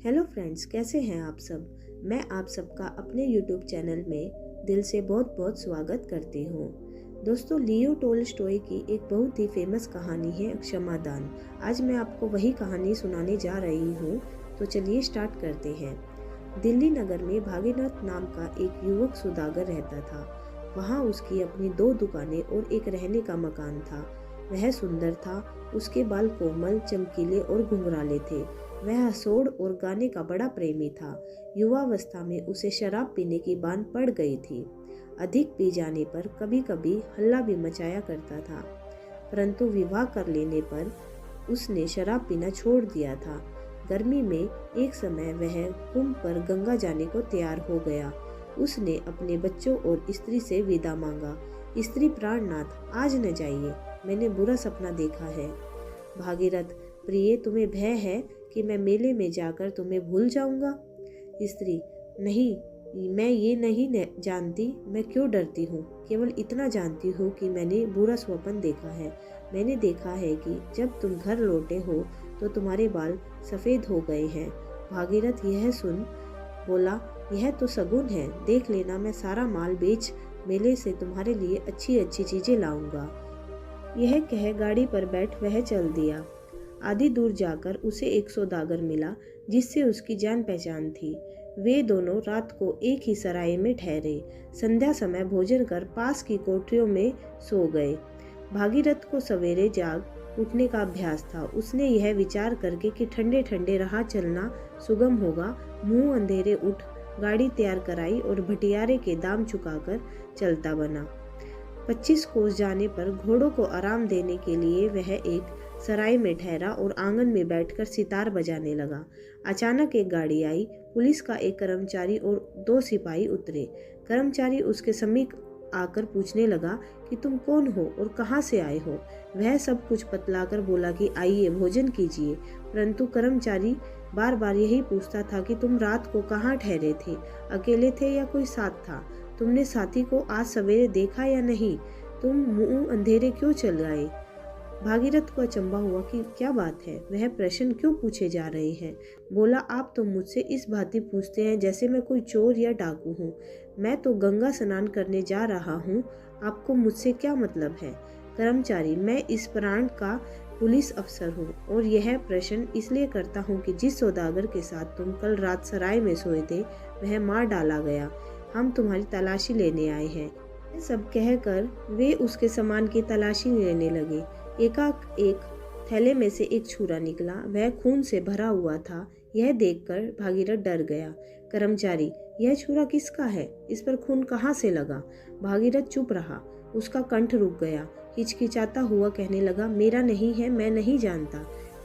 Hello friends, कैसे हैं आप सब। मैं आप सबका अपने यूट्यूब चैनल में दिल से बहुत बहुत स्वागत करती हूँ। दोस्तों, लियो टोल्स्टॉय की एक बहुत ही फेमस कहानी है क्षमादान। आज मैं आपको वही कहानी सुनाने जा रही हूँ, तो चलिए स्टार्ट करते हैं। दिल्ली नगर में भागीरथ नाम का एक युवक सौदागर रहता था। वहाँ उसकी अपनी 2 दुकानें और एक रहने का मकान था। वह सुंदर था, उसके बाल कोमल, चमकीले और घुंघराले थे। वह हंसोड़ और गाने का बड़ा प्रेमी था। युवावस्था में उसे शराब पीने की बान पड़ गई थी। अधिक पी जाने पर कभी कभी हल्ला भी मचाया करता था, परंतु विवाह कर लेने पर उसने शराब पीना छोड़ दिया था। गर्मी में एक समय वह कुंभ पर गंगा जाने को तैयार हो गया। उसने अपने बच्चों और स्त्री से विदा मांगा। स्त्री, प्राणनाथ, आज न जाइए, मैंने बुरा सपना देखा है। भागीरथ, प्रिय, तुम्हें भय है कि मैं मेले में जाकर तुम्हें भूल जाऊंगा। स्त्री, नहीं, मैं ये नहीं जानती मैं क्यों डरती हूँ। केवल इतना जानती हूँ कि मैंने बुरा स्वप्न देखा है। मैंने देखा है कि जब तुम घर लौटे हो तो तुम्हारे बाल सफ़ेद हो गए हैं। भागीरथ यह सुन बोला, यह तो शगुन है। देख लेना, मैं सारा माल बेच मेले से तुम्हारे लिए अच्छी अच्छी चीज़ें लाऊंगा। यह कह गाड़ी पर बैठ वह चल दिया। आधी दूर जाकर उसे एक सौदागर मिला जिससे उसकी जान पहचान थी। वे दोनों रात को एक ही सराय में ठहरे। संध्या समय भोजन कर पास की कोठरियों में सो गए। भागीरथ को सवेरे जाग उठने का अभ्यास था। उसने यह विचार करके कि ठंडे ठंडे राह चलना सुगम होगा, मुंह अंधेरे उठ गाड़ी तैयार कराई और भटियारे के दाम चुकाकर चलता बना। 25 कोस जाने पर घोड़ों को आराम देने के लिए वह एक सराय में ठहरा और आंगन में बैठकर सितार बजाने लगा। अचानक एक गाड़ी आई। पुलिस का एक कर्मचारी और 2 सिपाही उतरे। कर्मचारी उसके समीप आकर पूछने लगा कि तुम कौन हो और कहाँ से आए हो। वह सब कुछ बतलाकर बोला कि आइए भोजन कीजिए, परंतु कर्मचारी बार बार यही पूछता था कि तुम रात को कहाँ ठहरे थे, अकेले थे या कोई साथ था, तुमने साथी को आज सवेरे देखा या नहीं, तुम मुंह अंधेरे क्यों चल आए। भागीरथ को अचंभा हुआ कि क्या बात है, वह प्रश्न क्यों पूछे जा रहे हैं। बोला, आप तो मुझसे इस भांति पूछते हैं जैसे मैं कोई चोर या डाकू हूँ। मैं तो गंगा स्नान करने जा रहा हूँ, आपको मुझसे क्या मतलब है। कर्मचारी, मैं इस प्रांत का पुलिस अफसर हूँ और यह प्रश्न इसलिए करता हूँ कि जिस सौदागर के साथ तुम कल रात सराय में सोए थे वह मार डाला गया। हम तुम्हारी तलाशी लेने आए हैं। यह सब कहकर वे उसके सामान की तलाशी लेने लगे। एकाएक एक थैले में से एक छुरा निकला। वह खून से भरा हुआ था। यह देखकर भागीरथ डर गया। कर्मचारी, यह छुरा किसका है, इस पर खून कहाँ से लगा। भागीरथ चुप रहा। उसका कंठ रुक गया। हिचकिचाता हुआ कहने लगा, मेरा नहीं है, मैं नहीं जानता।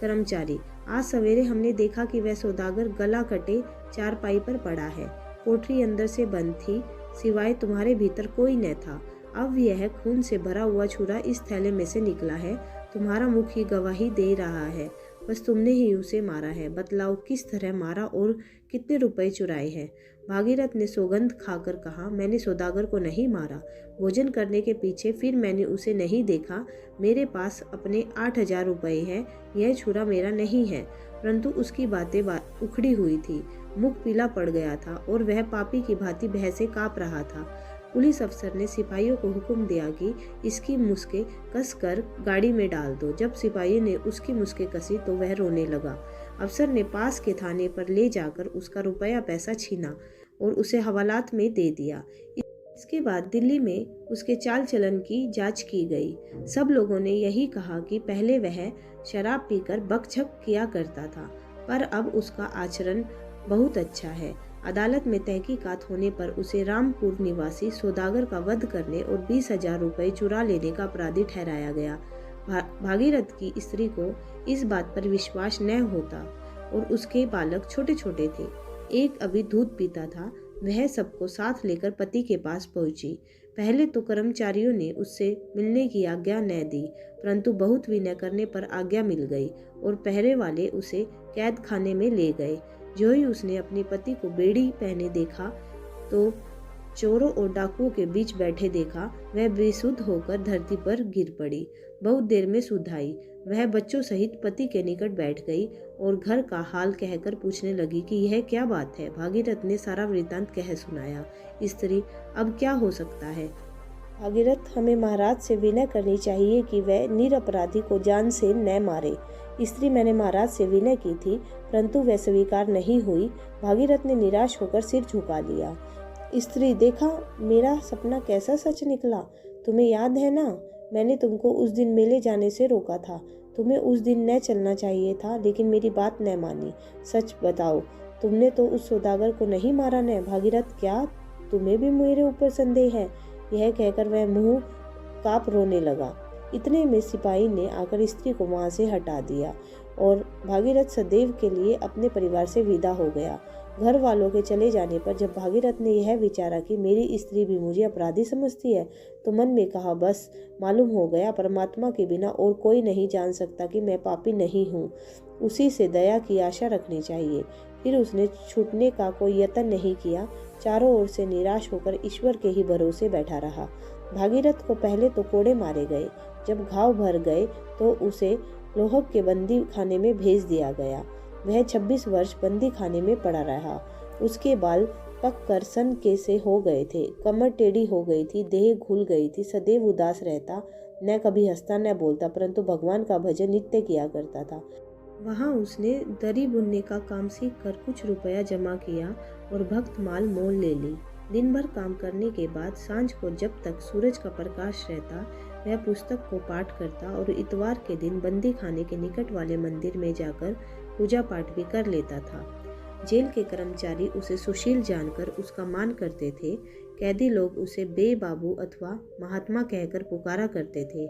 कर्मचारी, आज सवेरे हमने देखा कि वह सौदागर गला कटे चारपाई पर पड़ा है। कोठरी अंदर से बंद थी, सिवाय तुम्हारे भीतर कोई न था। अब यह खून से भरा हुआ छुरा इस थैले में से निकला है। तुम्हारा मुख ही गवाही दे रहा है। बस तुमने ही उसे मारा है। बतलाओ किस तरह मारा और कितने रुपए चुराए हैं। भागीरथ ने सौगंध खाकर कहा, मैंने सौदागर को नहीं मारा। भोजन करने के पीछे फिर मैंने उसे नहीं देखा। मेरे पास अपने 8,000 रुपये हैं। यह छुरा मेरा नहीं है। परंतु उसकी बातें उखड़ी हुई थी। मुख पीला पड़ गया था और वह पापी की भांति भय से काँप रहा था। पुलिस अफसर ने सिपाहियों को हुक्म दिया कि इसकी मुस्कें कसकर गाड़ी में डाल दो। जब सिपाही ने उसकी मुस्कें कसी तो वह रोने लगा। अफसर ने पास के थाने पर ले जाकर उसका रुपया पैसा छीना और उसे हवालात में दे दिया। इसके बाद दिल्ली में उसके चाल चलन की जांच की गई। सब लोगों ने यही कहा कि पहले वह शराब पीकर बकझक किया करता था, पर अब उसका आचरण बहुत अच्छा है। अदालत में तहकीकात होने पर उसे रामपुर निवासी सौदागर का वध करने और 20,000 रुपये चुरा लेने का अपराधी ठहराया गया। भागीरथ की स्त्री को इस बात पर विश्वास न होता और उसके बालक छोटे छोटे थे। एक अभी दूध पीता था। वह सबको साथ लेकर पति के पास पहुंची। पहले तो कर्मचारियों ने उससे मिलने की आज्ञा न दी, परंतु बहुत विनय करने पर आज्ञा मिल गई और पहरे वाले उसे कैद खाने में ले गए। जो ही उसने अपने पति को बेड़ी पहने देखा तो चोरों और डाकुओं के बीच बैठे देखा, वह बेसुध होकर धरती पर गिर पड़ी। बहुत देर में सुध आई। वह बच्चों सहित पति के निकट बैठ गई और घर का हाल कहकर पूछने लगी कि यह क्या बात है। भागीरथ ने सारा वृतांत कह सुनाया। स्त्री, अब क्या हो सकता है? भागीरथ, हमें महाराज से विनय करनी चाहिए कि वह निरपराधी को जान से न मारे। स्त्री, मैंने महाराज से विनय की थी, परंतु वह स्वीकार नहीं हुई। भागीरथ ने निराश होकर सिर झुका लिया। स्त्री, देखा मेरा सपना कैसा सच निकला। तुम्हें याद है ना, मैंने तुमको उस दिन मेले जाने से रोका था। तुम्हें उस दिन न चलना चाहिए था, लेकिन मेरी बात न मानी। सच बताओ, तुमने तो उस सौदागर को नहीं मारा न? भागीरथ, क्या तुम्हें भी मेरे ऊपर संदेह है? यह कहकर वह मुंह कांप रोने लगा। इतने में सिपाही ने आकर स्त्री को वहां से हटा दिया और भागीरथ सदैव के लिए अपने परिवार से विदा हो गया। घर वालों के चले जाने पर जब भागीरथ ने यह विचारा कि मेरी स्त्री भी मुझे अपराधी समझती है, तो मन में कहा, बस मालूम हो गया, परमात्मा के बिना और कोई नहीं जान सकता कि मैं पापी नहीं हूँ। उसी से दया की आशा रखनी चाहिए। फिर उसने छूटने का कोई यत्न नहीं किया। चारों ओर से निराश होकर ईश्वर के ही भरोसे बैठा रहा। भागीरथ को पहले तो कोड़े मारे गए। जब घाव भर गए तो उसे लोहक के बंदी खाने में भेज दिया गया। वह 26 वर्ष बंदी खाने में पड़ा रहा। उसके बाल पक कर सन के से हो गए थे, कमर टेढ़ी हो गई थी, देह घुल गई थी। सदैव उदास रहता, न कभी हंसता न बोलता, परंतु भगवान का भजन नित्य किया करता था। वहाँ उसने दरी बुनने का काम सीख कर कुछ रुपया जमा किया और भक्त माल मोल ले ली। दिन भर काम करने के बाद सांझ को जब तक सूरज का प्रकाश रहता, वह पुस्तक को पाठ करता और इतवार के दिन बंदी खाने के निकट वाले मंदिर में जाकर पूजा पाठ भी कर लेता था। जेल के कर्मचारी उसे सुशील जानकर उसका मान करते थे। कैदी लोग उसे बे बाबू अथवा महात्मा कहकर पुकारा करते थे।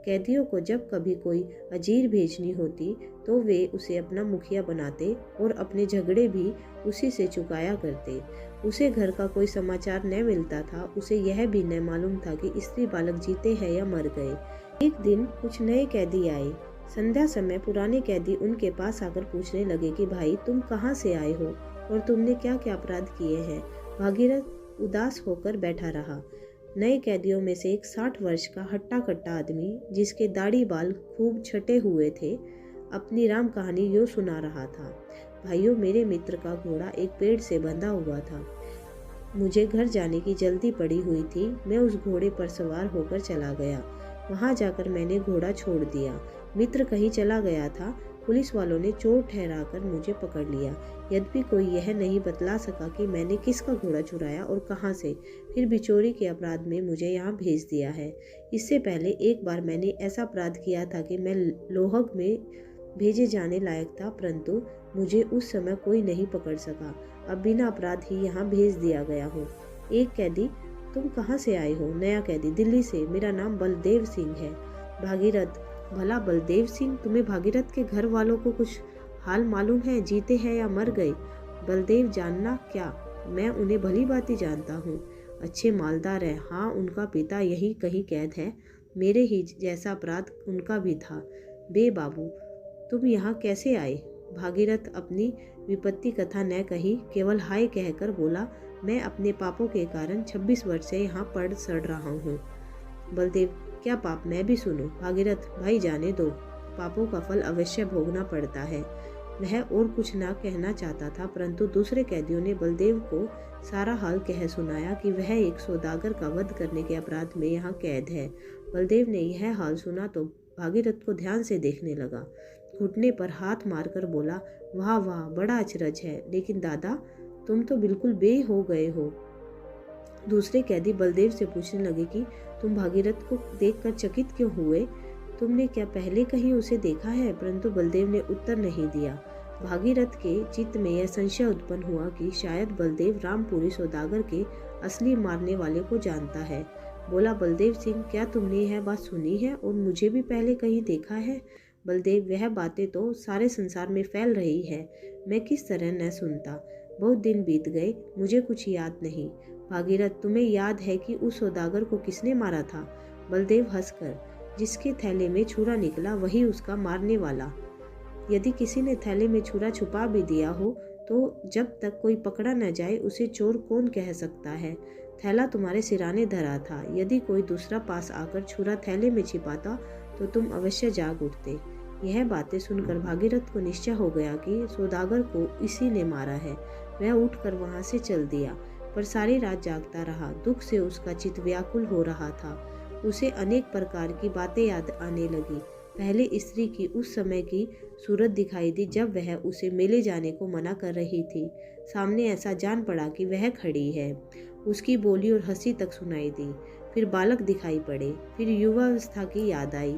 कैदियों को जब कभी कोई अजीर भेजनी होती तो वे उसे अपना मुखिया बनाते और अपने झगड़े भी उसी से चुकाया करते। उसे घर का कोई समाचार न मिलता था। उसे यह भी न मालूम था कि स्त्री बालक जीते हैं या मर गए। एक दिन कुछ नए कैदी आए। संध्या समय पुराने कैदी उनके पास आकर पूछने लगे कि भाई, तुम कहाँ से आए हो और तुमने क्या क्या अपराध किए हैं। भागीरथ उदास होकर बैठा रहा। नए कैदियों में से एक 60 वर्ष का हट्टा कट्टा आदमी, जिसके दाढ़ी बाल खूब छटे हुए थे, अपनी राम कहानी यूँ सुना रहा था। भाइयों, मेरे मित्र का घोड़ा एक पेड़ से बंधा हुआ था। मुझे घर जाने की जल्दी पड़ी हुई थी। मैं उस घोड़े पर सवार होकर चला गया। वहां जाकर मैंने घोड़ा छोड़ दिया। मित्र कहीं चला गया था। पुलिस वालों ने चोर ठहराकर मुझे पकड़ लिया। यद्यपि कोई यह नहीं बतला सका कि मैंने किसका घोड़ा चुराया और कहां से। फिर भी चोरी के अपराध में मुझे यहाँ भेज दिया है। इससे पहले एक बार मैंने ऐसा अपराध किया था कि मैं लोहग में भेजे जाने लायक था, परंतु मुझे उस समय कोई नहीं पकड़ सका। अब बिना अपराध ही यहाँ भेज दिया गया हूँ। एक कैदी, तुम कहाँ से आए हो? नया कैदी, दिल्ली से। मेरा नाम बलदेव सिंह है। भागीरथ, भला बलदेव सिंह, तुम्हें भागीरथ के घर वालों को कुछ हाल मालूम है, जीते हैं या मर गए? बलदेव, जानना क्या, मैं उन्हें भली भांति जानता हूँ। अच्छे मालदार है। हाँ, उनका पिता यही कहीं कैद है। मेरे ही जैसा अपराध उनका भी था। बे बाबू, तुम यहाँ कैसे आए? भागीरथ अपनी विपत्ति कथा न कही, केवल हाय कहकर बोला, मैं अपने पापों के कारण 26 वर्ष से यहाँ पड़ सड़ रहा हूँ। बलदेव, क्या पाप, मैं भी सुनूं? भागीरथ, भाई जाने दो, पापों का फल अवश्य भोगना पड़ता है। वह और कुछ ना कहना चाहता था, परंतु दूसरे कैदियों ने बलदेव को सारा हाल कह सुनाया कि वह एक सौदागर का वध करने के अपराध में यहाँ कैद है। बलदेव ने यह हाल सुना तो भागीरथ को ध्यान से देखने लगा। घुटने पर हाथ मारकर बोला, वाह वाह, बड़ा अचरज है। लेकिन दादा, तुम तो बिल्कुल बे हो गए हो। दूसरे कैदी बलदेव से पूछने लगे कि तुम भागीरथ को देखकर चकित क्यों हुए? तुमने क्या पहले कहीं उसे देखा है? परंतु बलदेव ने उत्तर नहीं दिया। भागीरथ के चित्त में यह संशय उत्पन्न हुआ कि शायद बलदेव रामपुरी सौदागर के असली मारने वाले को जानता है। बोला, बलदेव सिंह, क्या तुमने यह बात सुनी है और मुझे भी पहले कहीं देखा है? बलदेव, वह बातें तो सारे संसार में फैल रही है, मैं किस तरह न सुनता। बहुत दिन बीत गए, मुझे कुछ याद नहीं। भागीरथ, तुम्हें याद है कि उस सौदागर को किसने मारा था? बलदेव हंसकर, जिसके थैले में छुरा निकला वही उसका मारने वाला। यदि किसी ने थैले में छुरा छुपा भी दिया हो तो जब तक कोई पकड़ा न जाए उसे चोर कौन कह सकता है? थैला तुम्हारे सिराने धरा था। यदि कोई दूसरा पास आकर छुरा थैले में छिपाता तो तुम अवश्य जाग उठते। यह बातें सुनकर भागीरथ को निश्चय हो गया कि सौदागर को इसी ने मारा है। वह उठकर वहां से चल दिया, पर सारी रात जागता रहा। दुख से उसका चित्त व्याकुल हो रहा था। उसे अनेक प्रकार की बातें याद आने लगी। पहले स्त्री की उस समय की सूरत दिखाई दी जब वह उसे मेले जाने को मना कर रही थी। सामने ऐसा जान पड़ा कि वह खड़ी है। उसकी बोली और हंसी तक सुनाई दी। फिर बालक दिखाई पड़े। फिर युवावस्था की याद आई।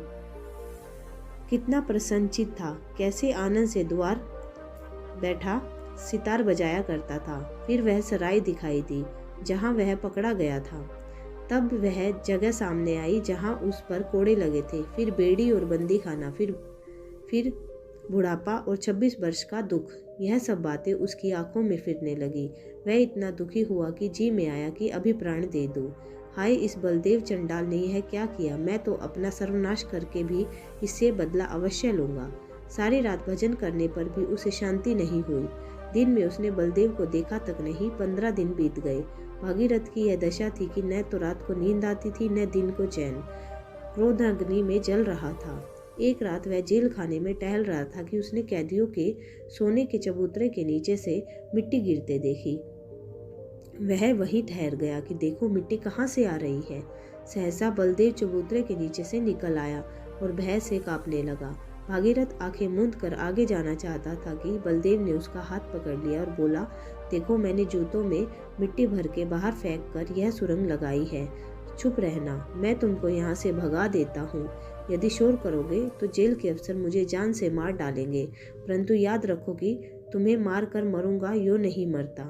कितना प्रसन्नचित्त था, कैसे आनंद से द्वार बैठा सितार बजाया करता था। फिर वह सराय दिखाई दी जहाँ वह पकड़ा गया था। तब वह जगह सामने आई जहाँ उस पर कोड़े लगे थे। फिर बेड़ी और बंदी खाना, फिर बुढ़ापा और 26 वर्ष का दुख। यह सब बातें उसकी आंखों में फिरने लगी। वह इतना दुखी हुआ कि जी में आया कि अभी प्राण दे दूं। हाय, इस बलदेव चंडाल ने यह क्या किया। मैं तो अपना सर्वनाश करके भी इससे बदला अवश्य लूंगा। सारी रात भजन करने पर भी उसे शांति नहीं हुई। दिन में उसने बलदेव को देखा तक नहीं। 15 दिन बीत गए। भागीरथ की यह दशा थी कि न तो रात को नींद आती थी न दिन को चैन। क्रोध अग्नि में जल रहा था। एक रात वह जेल खाने में टहल रहा था कि उसने कैदियों के सोने के चबूतरे के नीचे से मिट्टी गिरते देखी। वह वहीं ठहर गया कि देखो मिट्टी कहाँ से आ रही है। सहसा बलदेव चबूतरे के नीचे से निकल आया और भय से कांपने लगा। भागीरथ आंखें मूंद कर आगे जाना चाहता था कि बलदेव ने उसका हाथ पकड़ लिया और बोला, देखो मैंने जूतों में मिट्टी भर के बाहर फेंक कर यह सुरंग लगाई है। चुप रहना, मैं तुमको यहाँ से भगा देता हूँ। यदि शोर करोगे तो जेल के अफसर मुझे जान से मार डालेंगे, परंतु याद रखो कि तुम्हें मार कर मरूंगा, यो नहीं मरता।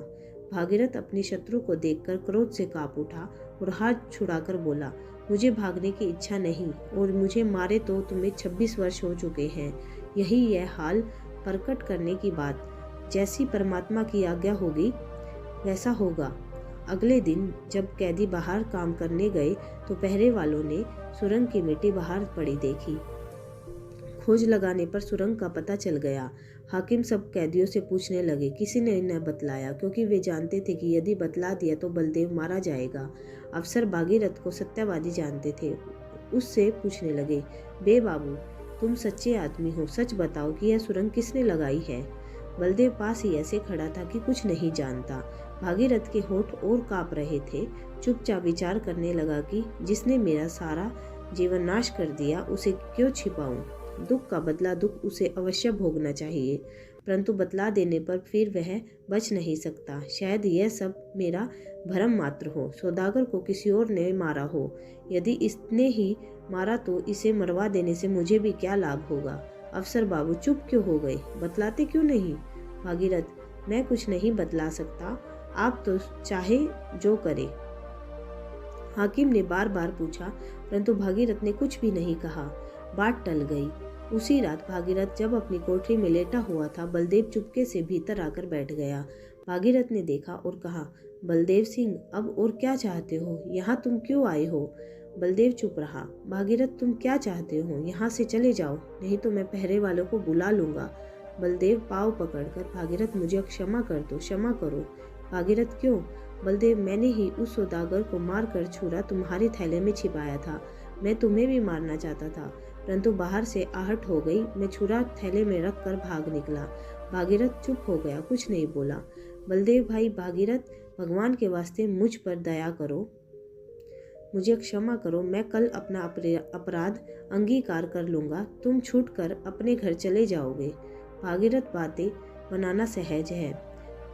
भागीरथ अपने शत्रु को देखकर क्रोध से कांप उठा और हाथ छुड़ाकर बोला, मुझे भागने की इच्छा नहीं, और मुझे मारे तो तुम्हें 26 वर्ष हो चुके हैं। यही यह हाल प्रकट करने की बात। जैसी परमात्मा की आज्ञा होगी वैसा होगा। अगले दिन जब कैदी बाहर काम करने गए तो पहरे वालों ने सुरंग की मिट्टी बाहर पड़ी देखी। खोज लगाने पर सुरंग का पता चल गया। हाकिम सब कैदियों से पूछने लगे। किसी ने न बतलाया, क्योंकि वे जानते थे कि यदि बतला दिया तो बलदेव मारा जाएगा। अफसर भागीरथ को सत्यवादी जानते थे। उससे पूछने लगे, बे बाबू, तुम सच्चे आदमी हो, सच बताओ कि यह सुरंग किसने लगाई है। बलदेव पास ही ऐसे खड़ा था कि कुछ नहीं जानता। भागीरथ के होठ और कांप रहे थे। चुपचाप विचार करने लगा कि जिसने मेरा सारा जीवन नाश कर दिया उसे क्यों छिपाऊं। दुख का बदला दुख उसे अवश्य भोगना चाहिए, परंतु बतला देने पर फिर वह बच नहीं सकता। शायद यह सब मेरा भ्रम मात्र हो। सौदागर को किसी और ने मारा हो। यदि इसने ही मारा तो इसे मरवा देने से मुझे भी क्या लाभ होगा। अफसर बाबू चुप क्यों हो गए, बतलाते क्यों नहीं। भागीरथ, मैं कुछ नहीं बतला सकता, आप तो चाहे जो करे। हाकिम ने बार बार पूछा, परंतु भागीरथ ने कुछ भी नहीं कहा। बात टल गई। उसी रात भागीरथ जब अपनी कोठरी में लेटा हुआ था, बलदेव चुपके से भीतर आकर बैठ गया। भागीरथ ने देखा और कहा, बलदेव सिंह, अब और क्या चाहते हो, यहाँ तुम क्यों आए हो। बलदेव चुप रहा। भागीरथ, तुम क्या चाहते हो, यहाँ से चले जाओ, नहीं तो मैं पहरे वालों को बुला लूंगा। बलदेव पाँव पकड़कर, भागीरथ मुझे क्षमा कर दो, क्षमा करो। भागीरथ, क्यों। बलदेव, मैंने ही उस सौदागर को मार कर छुरा तुम्हारे थैले में छिपाया था। मैं तुम्हें भी मारना चाहता था, परंतु बाहर से आहट हो गई। मैं छुरा थैले में रख कर भाग निकला। भागीरथ चुप हो गया, कुछ नहीं बोला। बलदेव भाई, भागीरथ, भगवान के वास्ते मुझ पर दया करो, मुझे क्षमा करो। मैं कल अपना अपराध अंगीकार कर लूँगा। तुम छूट कर अपने घर चले जाओगे। भागीरथ, बातें बनाना सहज है।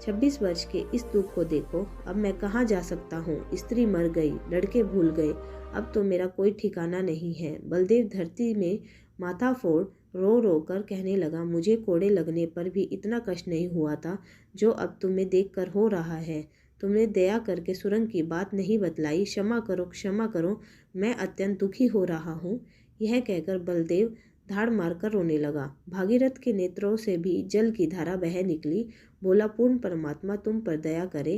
26 वर्ष के इस दुख को देखो। अब मैं कहाँ जा सकता हूँ। स्त्री मर गई, लड़के भूल गए, अब तो मेरा कोई ठिकाना नहीं है। बलदेव धरती में माथा फोड़ रो रो कर कहने लगा, मुझे कोड़े लगने पर भी इतना कष्ट नहीं हुआ था जो अब तुम्हें देखकर हो रहा है। तुमने दया करके सुरंग की बात नहीं बतलाई। क्षमा करो, क्षमा करो, मैं अत्यंत दुखी हो रहा हूँ। यह कहकर बलदेव धाड़ मारकर रोने लगा। भागीरथ के नेत्रों से भी जल की धारा बह निकली। बोला, पूर्ण परमात्मा तुम पर दया करे।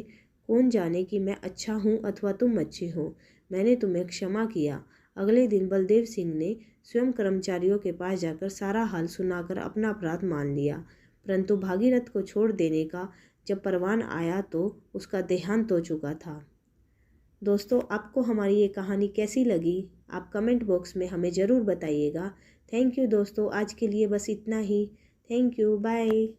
कौन जाने कि मैं अच्छा हूँ अथवा तुम अच्छे हो। मैंने तुम्हें क्षमा किया। अगले दिन बलदेव सिंह ने स्वयं कर्मचारियों के पास जाकर सारा हाल सुनाकर अपना अपराध मान लिया। परंतु भागीरथ को छोड़ देने का जब परवान आया तो उसका देहांत हो चुका था। दोस्तों, आपको हमारी ये कहानी कैसी लगी आप कमेंट बॉक्स में हमें ज़रूर बताइएगा। थैंक यू दोस्तों, आज के लिए बस इतना ही। Thank you, bye.